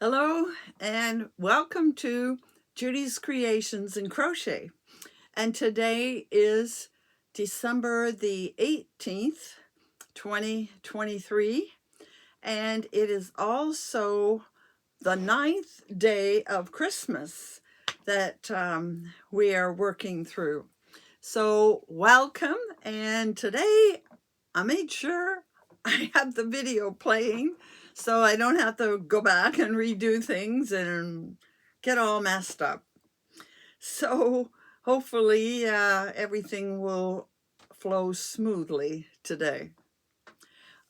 Hello and welcome to Judy's Creations in Crochet. And today is December the 18th, 2023. And it is also the 9th day of Christmas that we are working through. So welcome. And today I made sure I have the video playing so I don't have to go back and redo things and get all messed up. So hopefully everything will flow smoothly today.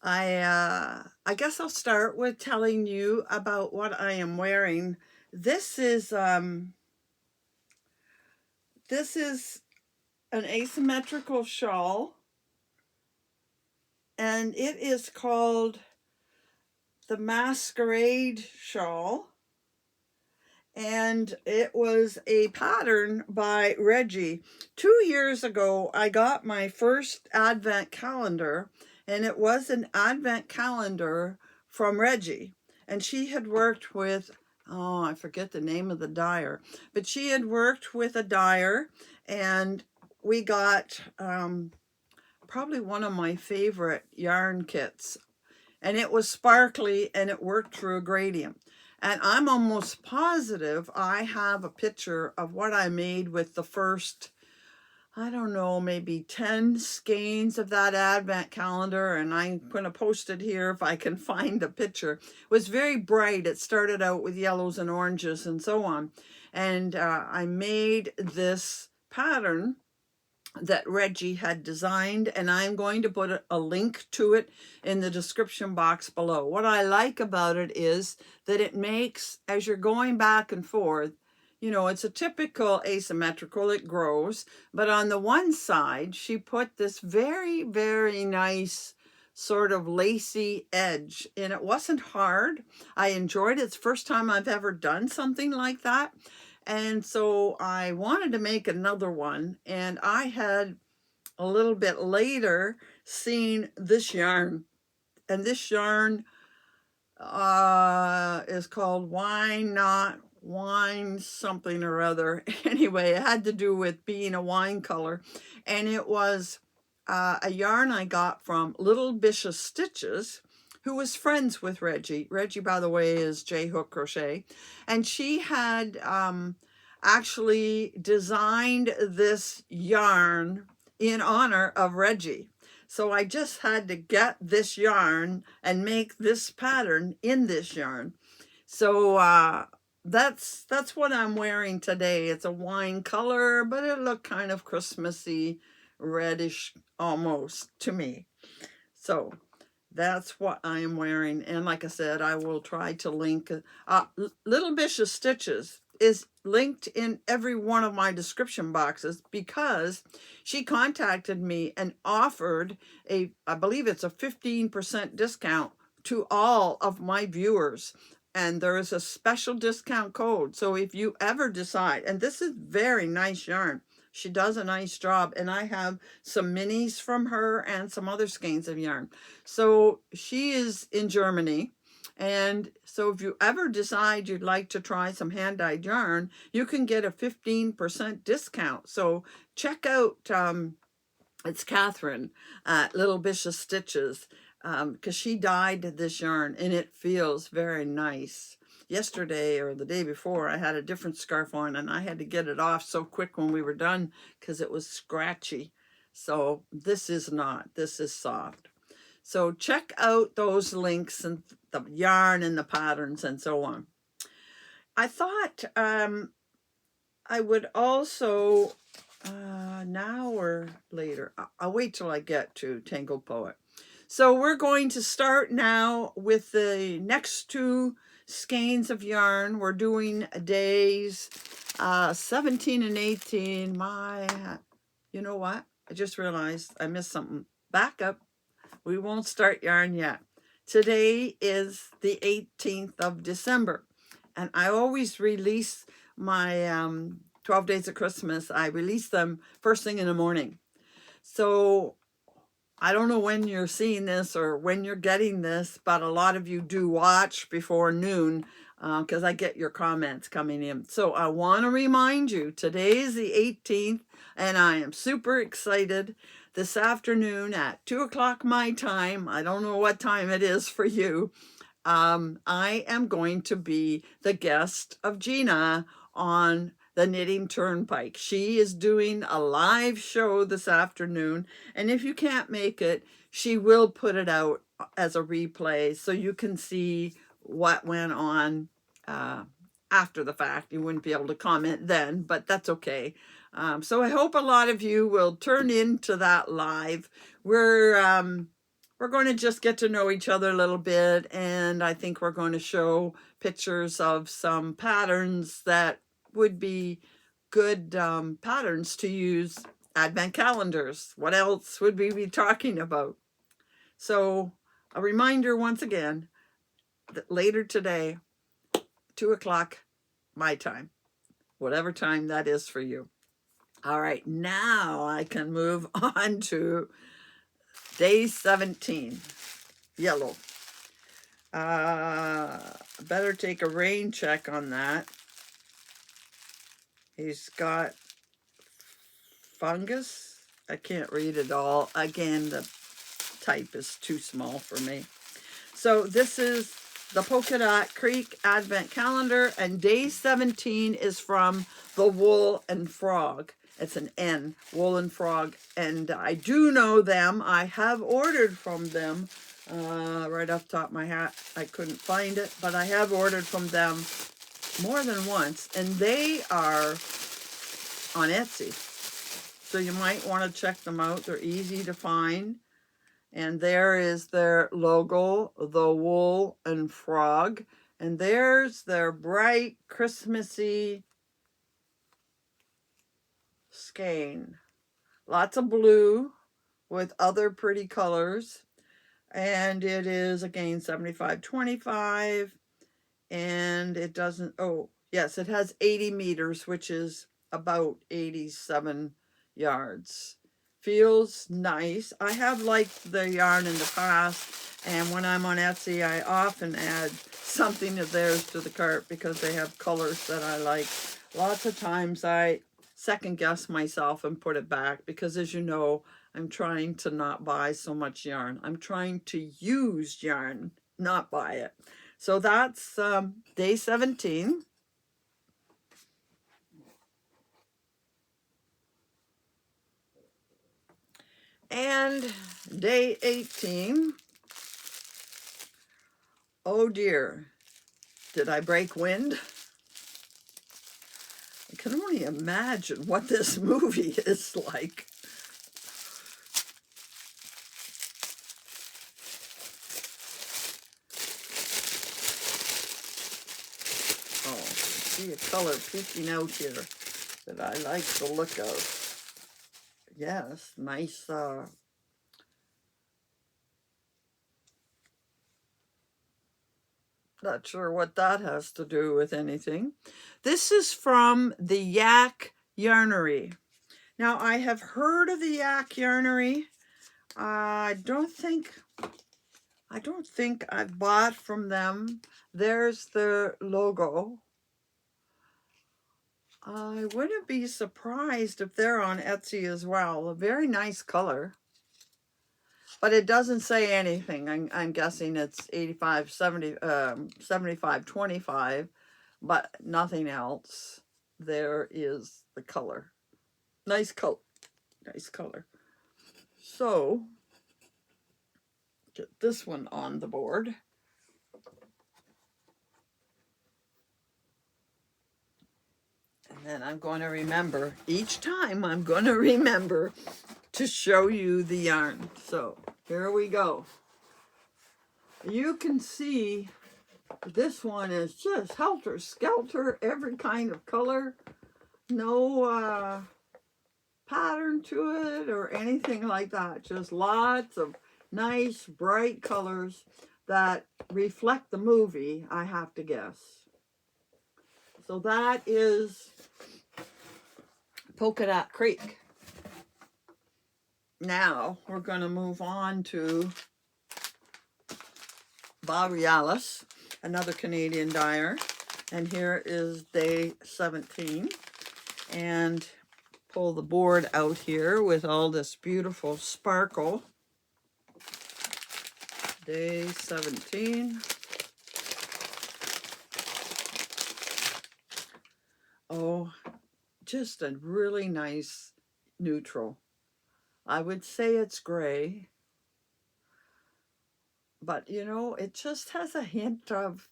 I guess I'll start with telling you about what I am wearing. This is an asymmetrical shawl, and it is called the Masquerade Shawl, and it was a pattern by Reggie. 2 years ago, I got my first advent calendar, and it was an advent calendar from Reggie. And she had worked with, oh, I forget the name of the dyer, but she had worked with a dyer, and we got probably one of my favorite yarn kits. And it was sparkly and it worked through a gradient. And I'm almost positive I have a picture of what I made with the first, I don't know, maybe 10 skeins of that advent calendar. And I'm going to post it here if I can find the picture. It was very bright. It started out with yellows and oranges and so on. And I made this pattern that Reggie had designed, and I'm going to put a link to it in the description box below. What I like about it is that it makes, as you're going back and forth, you know, it's a typical asymmetrical, it grows, but on the one side, she put this very, very nice sort of lacy edge, and it wasn't hard. I enjoyed it. It's the first time I've ever done something like that. And so I wanted to make another one, and I had a little bit later seen this yarn, and this yarn is called Wine Not Wine something or other. Anyway, it had to do with being a wine color, and it was a yarn I got from Little Bishop Stitches, who was friends with Reggie. Reggie, by the way, is J Hook Crochet, and she had actually designed this yarn in honor of Reggie. So I just had to get this yarn and make this pattern in this yarn. So that's what I'm wearing today. It's a wine color, but it looked kind of Christmassy, reddish almost to me. So that's what I am wearing. And like I said, I will try to link. Little Bishop Stitches is linked in every one of my description boxes because she contacted me and offered I believe it's a 15% discount to all of my viewers. And there is a special discount code. So if you ever decide, and this is very nice yarn, she does a nice job, and I have some minis from her and some other skeins of yarn. So she is in Germany. And so if you ever decide you'd like to try some hand-dyed yarn, you can get a 15% discount. So check out, it's Catherine at Little Bishop Stitches, because she dyed this yarn and it feels very nice. Yesterday or the day before, I had a different scarf on and I had to get it off so quick when we were done because it was scratchy. So this is not, this is soft. So check out those links and the yarn and the patterns and so on. I thought I would also, now or later, I'll wait till I get to Tangled Poet. So we're going to start now with the next two skeins of yarn. We're doing days 17 and 18. You know what? I just realized I missed something. Back up. We won't start yarn yet. Today is the 18th of December, and I always release my 12 Days of Christmas. I release them first thing in the morning. So I don't know when you're seeing this or when you're getting this, but a lot of you do watch before noon. because I get your comments coming in. So I want to remind you, today is the 18th, and I am super excited. This afternoon at 2 o'clock my time, I don't know what time it is for you, I am going to be the guest of Gina on the Knitting Turnpike. She is doing a live show this afternoon, and if you can't make it, she will put it out as a replay so you can see what went on after the fact. You wouldn't be able to comment then, but that's okay. So I hope a lot of you will turn into that live. We're going to just get to know each other a little bit, and I think we're going to show pictures of some patterns that would be good patterns to use advent calendars. What else would we be talking about? So a reminder once again that later today, 2 o'clock my time, whatever time that is for you. All right, now I can move on to day 17, yellow. Better take a rain check on that. He's got fungus. I can't read it all. Again, the type is too small for me. So this is the Polka Dot Creek Advent Calendar, and day 17 is from the Wool and Frog. It's an N, Wool and Frog, and I do know them. I have ordered from them. Right off the top of my hat, I couldn't find it, but I have ordered from them more than once, and they are on Etsy. So you might want to check them out. They're easy to find. And there is their logo, the Wool and Frog. And there's their bright, Christmassy skein. Lots of blue with other pretty colors. And it is, again, 75-25. And it doesn't, oh, yes, it has 80 meters, which is about 87 yards. Feels nice. I have liked the yarn in the past, and when I'm on Etsy, I often add something of theirs to the cart because they have colors that I like. Lots of times I second guess myself and put it back because, as you know, I'm trying to not buy so much yarn. I'm trying to use yarn, not buy it. So that's day 17. And day 18. Oh dear, did I break wind? I can only imagine what this movie is like. Oh, I see a color peeking out here that I like the look of. Yes, nice not sure what that has to do with anything. This is from the Yak Yarnery. Now, I have heard of the Yak Yarnery. I don't think I've bought from them. There's their logo. I wouldn't be surprised if they're on Etsy as well. A very nice color. But it doesn't say anything. I'm guessing it's 85, 70, 75, 25, but nothing else. There is the color. Nice color. Nice color. So, get this one on the board. And then I'm going to remember, each time I'm going to remember to show you the yarn. So, here we go. You can see this one is just helter-skelter, every kind of color. No pattern to it or anything like that. Just lots of nice, bright colors that reflect the movie, I have to guess. So that is Polka Dot Creek. Now we're going to move on to Borealis. another Canadian dyer. And here is day 17. And pull the board out here with all this beautiful sparkle. Day 17. Oh, just a really nice neutral. I would say it's gray, but you know, it just has a hint of,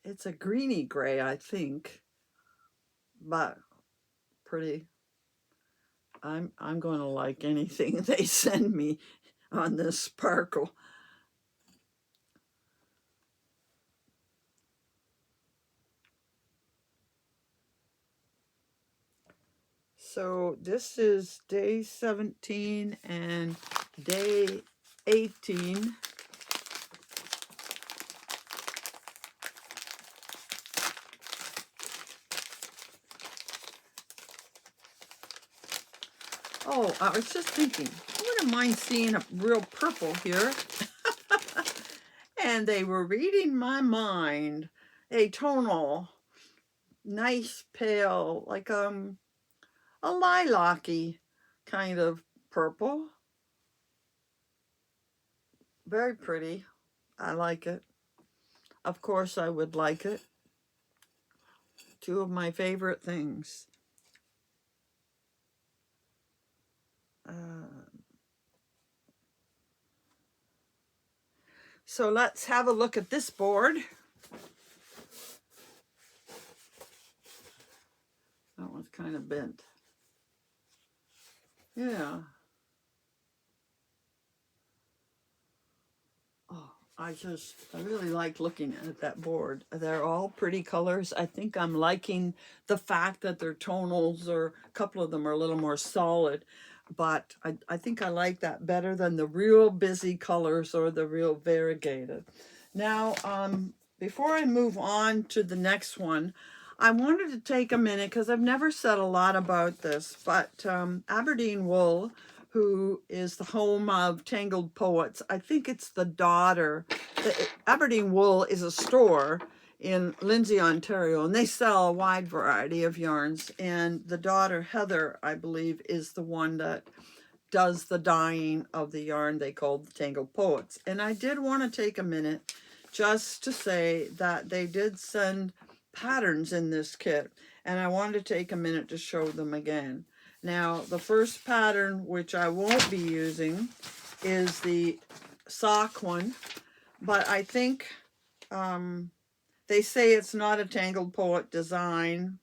it's a greeny gray, I think, but pretty. I'm going to like anything they send me on this sparkle. So this is day 17 and day 18. Oh, I was just thinking, I wouldn't mind seeing a real purple here. And they were reading my mind. A tonal, nice pale, like a lilac-y kind of purple. Very pretty. I like it. Of course I would like it. Two of my favorite things. So let's have a look at this board. That one's kind of bent. Yeah. Oh, I really like looking at that board. They're all pretty colors. I think I'm liking the fact that they're tonals, or a couple of them are a little more solid. But I think I like that better than the real busy colors or the real variegated. Now, before I move on to the next one, I wanted to take a minute, because I've never said a lot about this, but Aberdeen Wool, who is the home of Tangled Poets, I think it's the daughter. Aberdeen Wool is a store in Lindsay, Ontario, and they sell a wide variety of yarns. And the daughter, Heather, I believe, is the one that does the dyeing of the yarn they call the Tangled Poets. And I did want to take a minute just to say that they did send patterns in this kit, and I wanted to take a minute to show them again. Now, the first pattern, which I won't be using, is the sock one, but I think they say it's not a Tangled Poet design.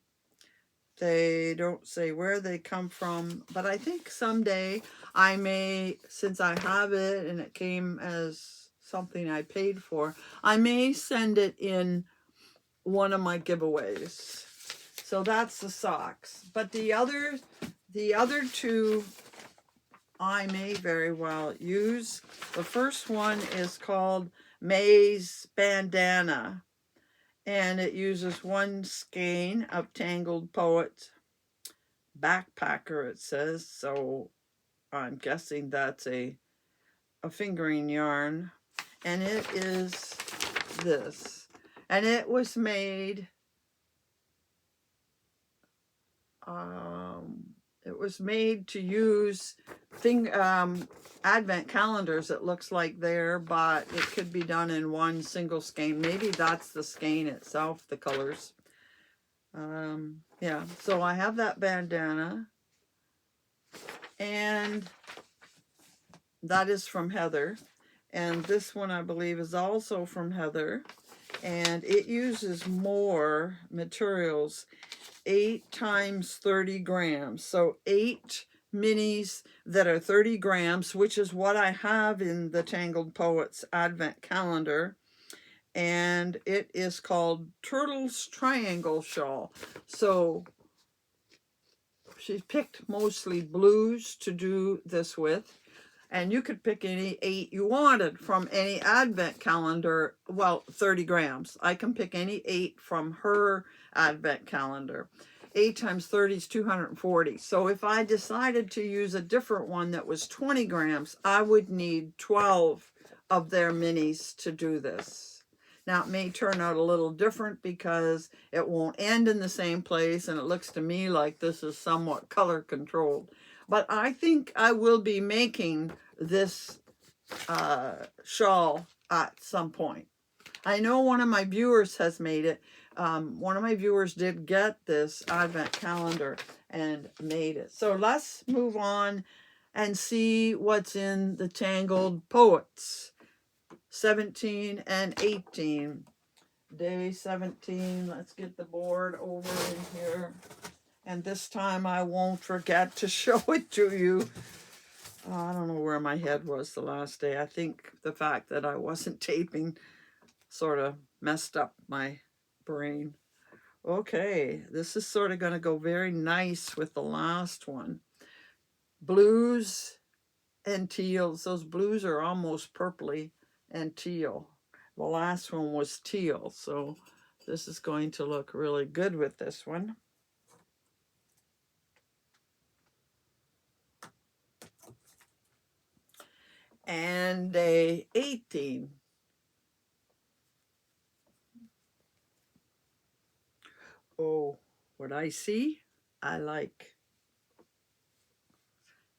They don't say where they come from, but I think someday I may, since I have it and it came as something I paid for, I may send it in one of my giveaways. So that's the socks. But the other two I may very well use. The first one is called May's Bandana, and it uses one skein of Tangled Poet Backpacker, it says. So I'm guessing that's a fingering yarn. And it is this. And it was made to use advent calendars, it looks like there, but it could be done in one single skein. Maybe that's the skein itself, the colors. Yeah, so I have that bandana, and that is from Heather. And this one, I believe, is also from Heather, and it uses more materials, 8 times 30 grams. So 8 minis that are 30 grams, which is what I have in the Tangled Poets Advent Calendar. And it is called Turtle's Triangle Shawl. So she's picked mostly blues to do this with. And you could pick any 8 you wanted from any advent calendar. Well, 30 grams. I can pick any 8 from her advent calendar. 8 times 30 is 240. So if I decided to use a different one that was 20 grams, I would need 12 of their minis to do this. Now it may turn out a little different because it won't end in the same place, and it looks to me like this is somewhat color controlled. But I think I will be making this shawl at some point. I know one of my viewers has made it. One of my viewers did get this advent calendar and made it. So let's move on and see what's in the Tangled Poets 17 and 18. Day 17, let's get the board over in here. And this time I won't forget to show it to you. I don't know where my head was the last day. I think the fact that I wasn't taping sort of messed up my brain. Okay, this is sort of going to go very nice with the last one. Blues and teals. Those blues are almost purpley and teal. The last one was teal, so this is going to look really good with this one. And day 18. Oh, what I see, I like.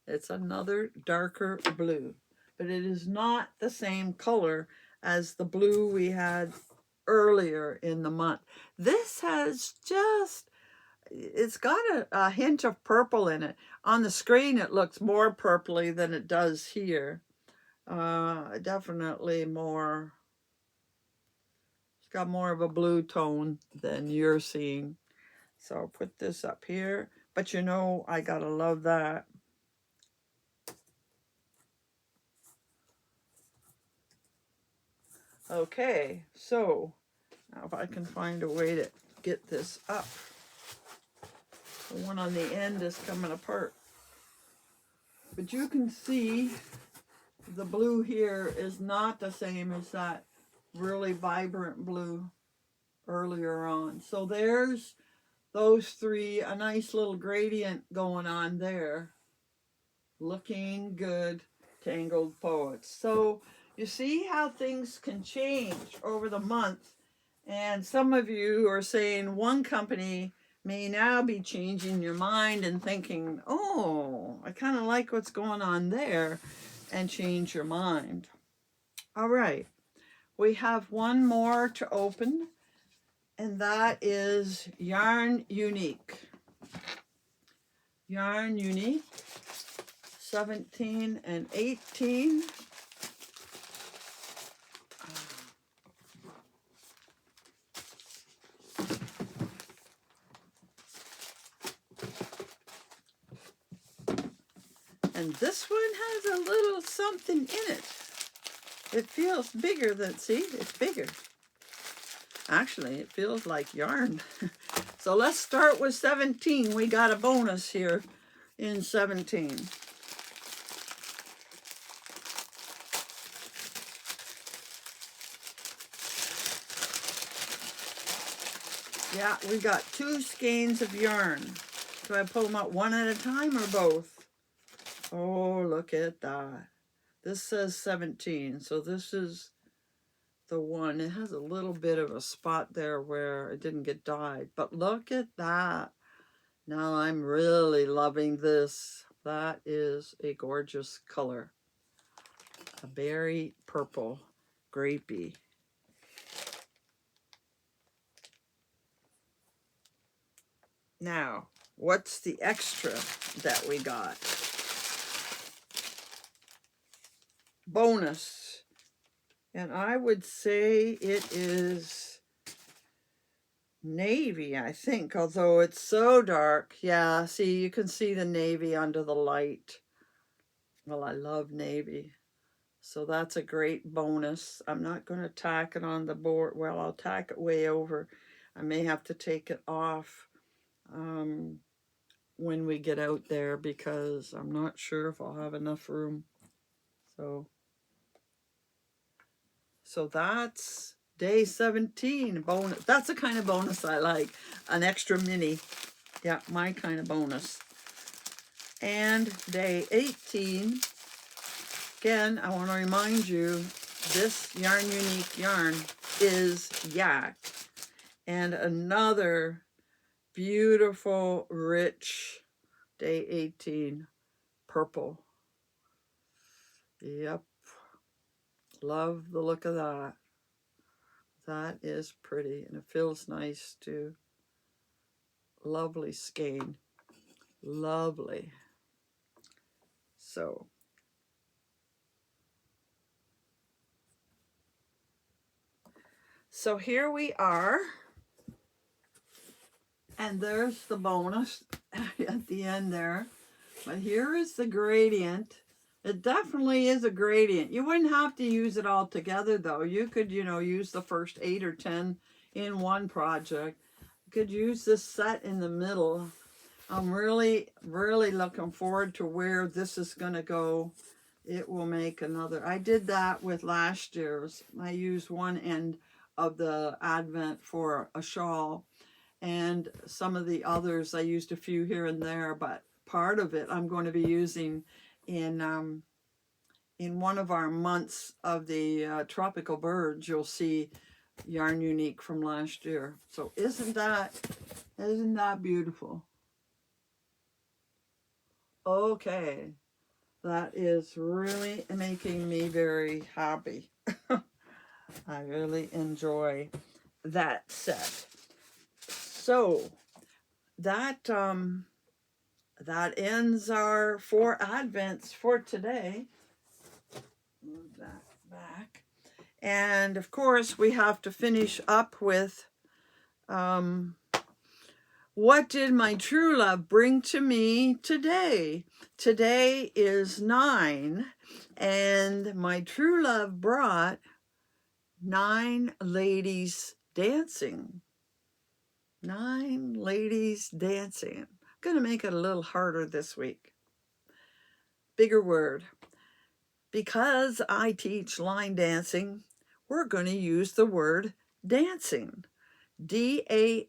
It's another darker blue, but it is not the same color as the blue we had earlier in the month. This has just, it's got a hint of purple in it. On the screen, it looks more purpley than it does here. Definitely more, it's got more of a blue tone than you're seeing. So I'll put this up here, but you know, I gotta love that. Okay, so now if I can find a way to get this up. The one on the end is coming apart. But you can see the blue here is not the same as that really vibrant blue earlier on. So there's those three, a nice little gradient going on there. Looking good, Tangled Poets. So you see how things can change over the month. And some of you are saying one company may now be changing your mind and thinking, oh, I kind of like what's going on there, and change your mind. All right, we have one more to open, and that is Yarn Unique. Yarn Unique, 17 and 18. And this one has a little something in it. It feels bigger than, see, it's bigger. Actually, it feels like yarn. So let's start with 17. We got a bonus here in 17. Yeah, we got 2 skeins of yarn. Do I pull them out one at a time or both? Oh, look at that. This says 17, so this is the one. It has a little bit of a spot there where it didn't get dyed, but look at that. Now I'm really loving this. That is a gorgeous color. A berry purple, grapey. Now, what's the extra that we got? Bonus. And I would say it is navy, I think, although it's so dark. Yeah, see, you can see the navy under the light. Well, I love navy. So that's a great bonus. I'm not going to tack it on the board. Well, I'll tack it way over. I may have to take it off when we get out there because I'm not sure if I'll have enough room. So that's day 17 bonus. That's the kind of bonus I like. An extra mini. Yeah, my kind of bonus. And day 18. Again, I want to remind you, this Yarn Unique yarn is Yak. And another beautiful, rich day 18 purple. Yep. Love the look of that. That is pretty, and it feels nice too. Lovely skein. Lovely. So here we are. And there's the bonus at the end there. But here is the gradient. It definitely is a gradient. You wouldn't have to use it all together though. You could, use the first 8 or 10 in one project. You could use this set in the middle. I'm really, really looking forward to where this is going to go. It will make another. I did that with last year's. I used one end of the Advent for a shawl, and some of the others I used a few here and there, but part of it I'm going to be using in one of our months of the tropical birds. You'll see Yarn Unique from last year. So isn't that beautiful? Okay, that is really making me very happy. I really enjoy that set. So that ends our 4 Advents for today. Move that back. And of course, we have to finish up with what did my true love bring to me today? Today is 9, and my true love brought 9 ladies dancing. 9 ladies dancing. I'm going to make it a little harder this week. Bigger word. Because I teach line dancing, we're going to use the word dancing. D-A-N-C-I-N-G.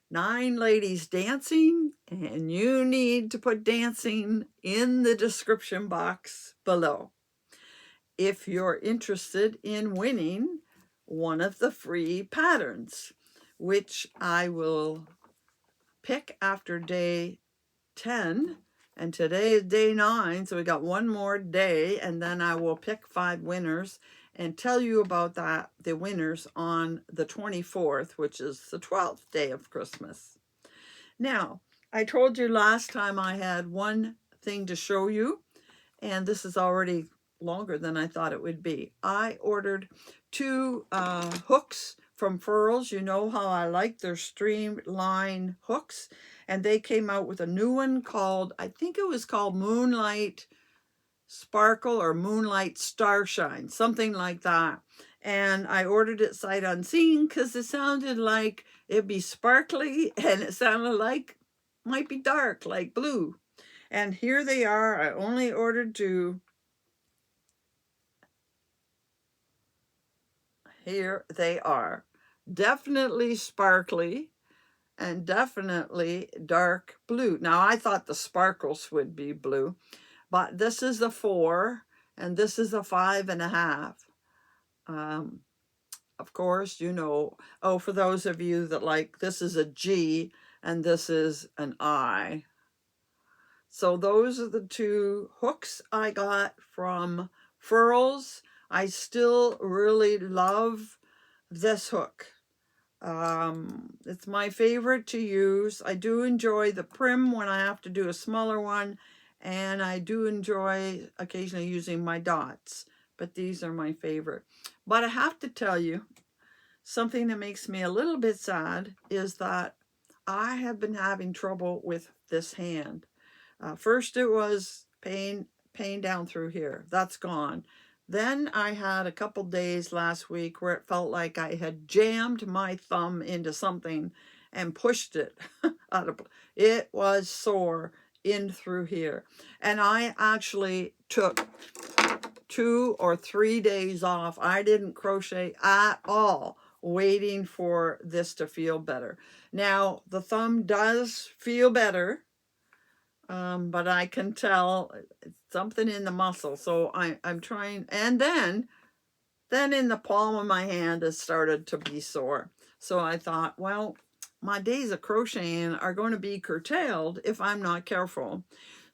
9 ladies dancing, and you need to put dancing in the description box below if you're interested in winning one of the free patterns, which I will pick after day 10. And today is day 9, so we got one more day, and then I will pick 5 winners and tell you about the winners on the 24th, which is the 12th day of Christmas. Now, I told you last time I had one thing to show you, and this is already longer than I thought it would be. I ordered 2 hooks from Furls. You know how I like their streamline hooks, and they came out with a new one called, I think it was called Moonlight Sparkle or Moonlight Starshine, something like that. And I ordered it sight unseen because it sounded like it'd be sparkly, and it sounded like might be dark, like blue. And here they are. I only ordered 2. Here they are. Definitely sparkly and definitely dark blue. Now, I thought the sparkles would be blue, but this is a 4 and this is a 5.5. Of course, for those of you that like, this is a G and this is an I. So those are the 2 hooks I got from Furls. I still really love this hook. It's my favorite to use. I do enjoy the Prim when I have to do a smaller one, and I do enjoy occasionally using my dots, but these are my favorite. But I have to tell you, something that makes me a little bit sad is that I have been having trouble with this hand. First it was pain down through here. That's gone. Then I had a couple days last week where it felt like I had jammed my thumb into something and pushed it out of it. Was sore in through here. And I actually took 2 or 3 days off. I didn't crochet at all, waiting for this to feel better. Now, the thumb does feel better. But I can tell something in the muscle. So I'm trying. And then then in the palm of my hand it started to be sore. So I thought, well, my days of crocheting are going to be curtailed if I'm not careful.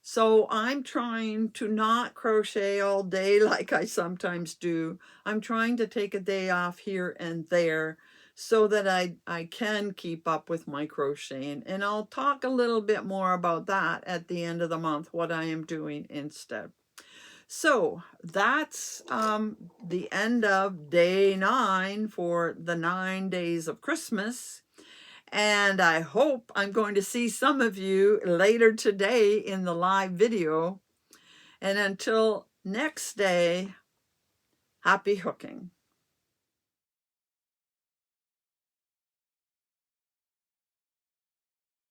So I'm trying to not crochet all day like I sometimes do. I'm trying to take a day off here and there so that I can keep up with my crocheting. And I'll talk a little bit more about that at the end of the month, what I am doing instead. So that's the end of day 9 for the 9 days of Christmas. And I hope I'm going to see some of you later today in the live video. And until next day, happy hooking.